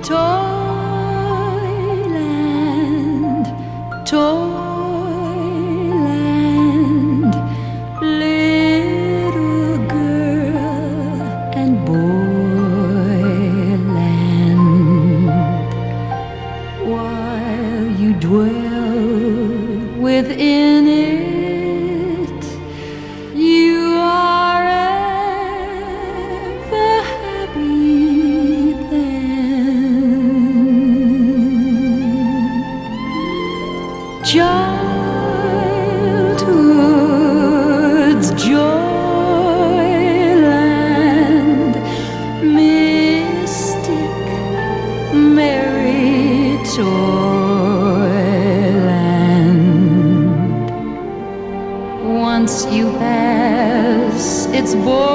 Toyland, Toyland, little girl and boyland. While you dwell within it, you are ever happy then. Childhood's joyland, mystic, merry toyland. Once you pass its border,